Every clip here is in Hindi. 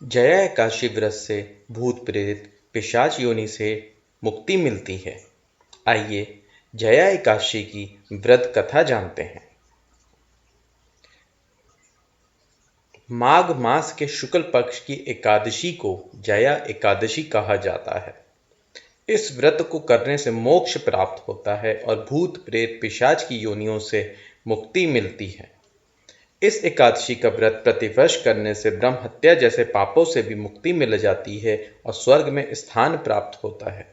जया एकादशी व्रत से भूत प्रेत पिशाच योनि से मुक्ति मिलती है। आइए जया एकादशी की व्रत कथा जानते हैं। माघ मास के शुक्ल पक्ष की एकादशी को जया एकादशी कहा जाता है। इस व्रत को करने से मोक्ष प्राप्त होता है और भूत प्रेत पिशाच की योनियों से मुक्ति मिलती है। इस एकादशी का व्रत प्रतिवर्ष करने से ब्रह्म हत्या जैसे पापों से भी मुक्ति मिल जाती है और स्वर्ग में स्थान प्राप्त होता है।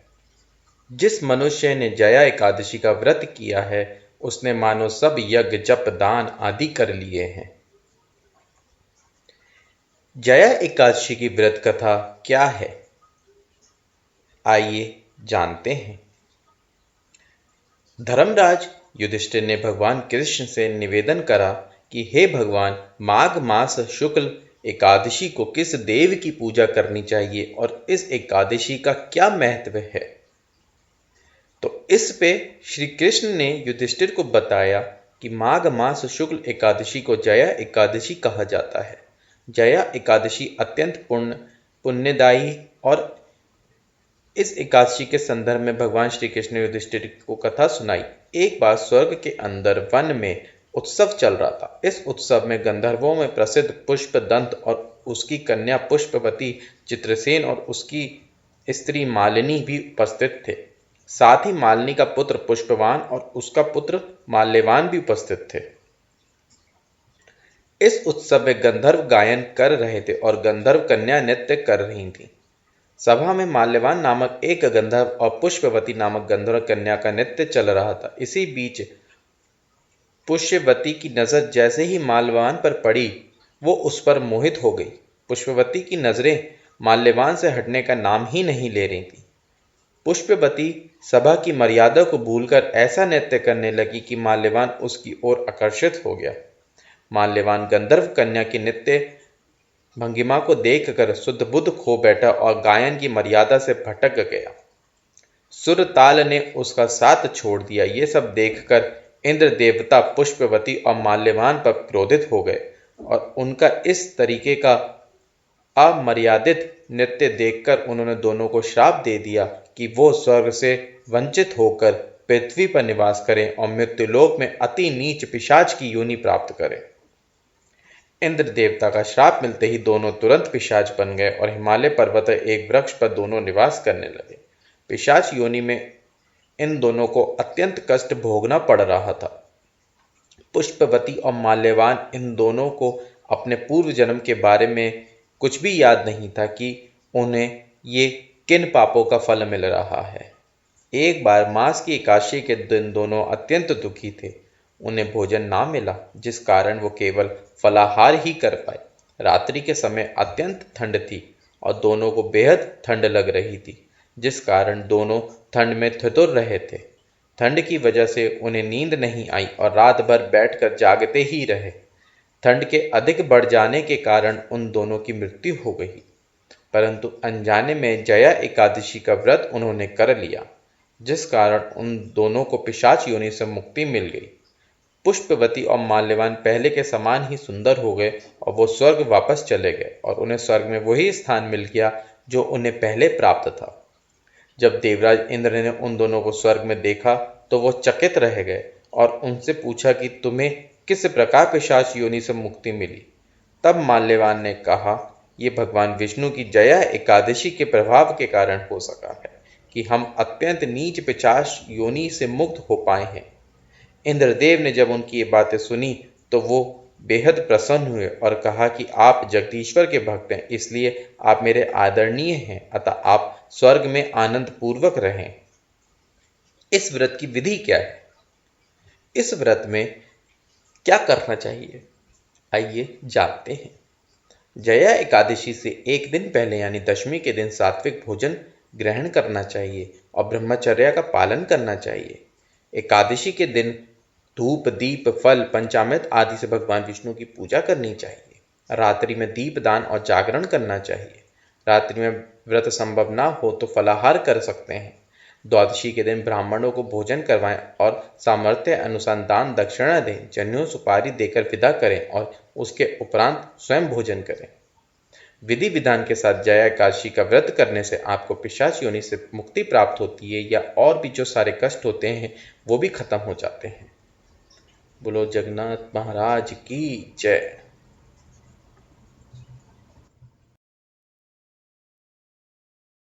जिस मनुष्य ने जया एकादशी का व्रत किया है उसने मानो सब यज्ञ जप दान आदि कर लिए हैं। जया एकादशी की व्रत कथा क्या है, आइए जानते हैं। धर्मराज युधिष्ठिर ने भगवान कृष्ण से निवेदन करा कि हे भगवान, माघ मास शुक्ल एकादशी को किस देव की पूजा करनी चाहिए और इस एकादशी का क्या महत्व है। तो इस पे श्री कृष्ण ने युधिष्ठिर को बताया कि माघ मास शुक्ल एकादशी को जया एकादशी कहा जाता है। जया एकादशी अत्यंत पुण्यदायी और इस एकादशी के संदर्भ में भगवान श्री कृष्ण ने युधिष्ठिर को कथा सुनाई। एक बार स्वर्ग के अंदर वन में उत्सव चल रहा था। इस उत्सव में गंधर्वों में प्रसिद्ध पुष्पदंत और उसकी कन्या पुष्पवती, चित्रसेन और उसकी स्त्री मालिनी भी उपस्थित थे। साथ ही मालिनी का पुत्र पुष्पवान और उसका पुत्र माल्यवान भी उपस्थित थे। इस उत्सव में गंधर्व गायन कर रहे थे और गंधर्व कन्या नृत्य कर रही थी। सभा में माल्यवान नामक एक गंधर्व और पुष्पवती नामक गंधर्व कन्या का नृत्य चल रहा था। इसी बीच पुष्पवती की नजर जैसे ही माल्यवान पर पड़ी, वो उस पर मोहित हो गई। पुष्पवती की नजरें माल्यवान से हटने का नाम ही नहीं ले रही थी। पुष्पवती सभा की मर्यादा को भूलकर ऐसा नृत्य करने लगी कि माल्यवान उसकी ओर आकर्षित हो गया। माल्यवान गंधर्व कन्या की नृत्य भंगिमा को देखकर शुद्ध बुद्ध खो बैठा और गायन की मर्यादा से भटक गया। सुर ताल ने उसका साथ छोड़ दिया। ये सब देखकर इंद्र देवता पुष्पवती और माल्यवान पर क्रोधित हो गए और उनका इस तरीके का अमर्यादित नृत्य देखकर उन्होंने दोनों को श्राप दे दिया कि वो स्वर्ग से वंचित होकर पृथ्वी पर निवास करें और मृत्युलोक में अति नीच पिशाच की योनि प्राप्त करें। इंद्र देवता का श्राप मिलते ही दोनों तुरंत पिशाच बन गए और हिमालय पर्वत एक वृक्ष पर दोनों निवास करने लगे। पिशाच योनि में इन दोनों को अत्यंत कष्ट भोगना पड़ रहा था। पुष्पवती और माल्यवान इन दोनों को अपने पूर्व जन्म के बारे में कुछ भी याद नहीं था कि उन्हें ये किन पापों का फल मिल रहा है। एक बार मास की एकादशी के दिन दोनों अत्यंत दुखी थे। उन्हें भोजन ना मिला, जिस कारण वो केवल फलाहार ही कर पाए। रात्रि के समय अत्यंत ठंड थी और दोनों को बेहद ठंड लग रही थी, जिस कारण दोनों ठंड में ठिठुर रहे थे। ठंड की वजह से उन्हें नींद नहीं आई और रात भर बैठकर जागते ही रहे। ठंड के अधिक बढ़ जाने के कारण उन दोनों की मृत्यु हो गई, परंतु अनजाने में जया एकादशी का व्रत उन्होंने कर लिया, जिस कारण उन दोनों को पिशाच योनि से मुक्ति मिल गई। पुष्पवती और माल्यवान पहले के समान ही सुंदर हो गए और वो स्वर्ग वापस चले गए और उन्हें स्वर्ग में वही स्थान मिल गया जो उन्हें पहले प्राप्त था। जब देवराज इंद्र ने उन दोनों को स्वर्ग में देखा तो वो चकित रह गए और उनसे पूछा कि तुम्हें किस प्रकार पिशाच योनि से मुक्ति मिली। तब माल्यवान ने कहा, ये भगवान विष्णु की जया एकादशी के प्रभाव के कारण हो सका है कि हम अत्यंत नीच पिशाच योनि से मुक्त हो पाए हैं। इंद्रदेव ने जब उनकी ये बातें सुनी तो वो बेहद प्रसन्न हुए और कहा कि आप जगदीश्वर के भक्त हैं, इसलिए आप मेरे आदरणीय हैं, अतः आप स्वर्ग में आनंद पूर्वक रहें। इस व्रत की विधि क्या है? इस व्रत में क्या करना चाहिए, आइए जानते हैं। जया एकादशी से एक दिन पहले यानी दशमी के दिन सात्विक भोजन ग्रहण करना चाहिए और ब्रह्मचर्य का पालन करना चाहिए। एकादशी के दिन धूप दीप फल पंचामृत आदि से भगवान विष्णु की पूजा करनी चाहिए। रात्रि में दीप दान और जागरण करना चाहिए। रात्रि में व्रत संभव ना हो तो फलाहार कर सकते हैं। द्वादशी के दिन ब्राह्मणों को भोजन करवाएं और सामर्थ्य अनुसार दान दक्षिणा दें। जनेऊ सुपारी देकर विदा करें और उसके उपरांत स्वयं भोजन करें। विधि विधान के साथ जया एकादशी का व्रत करने से आपको पिशाच योनि से मुक्ति प्राप्त होती है, या और भी जो सारे कष्ट होते हैं वो भी खत्म हो जाते हैं। बोलो जगन्नाथ महाराज की जय।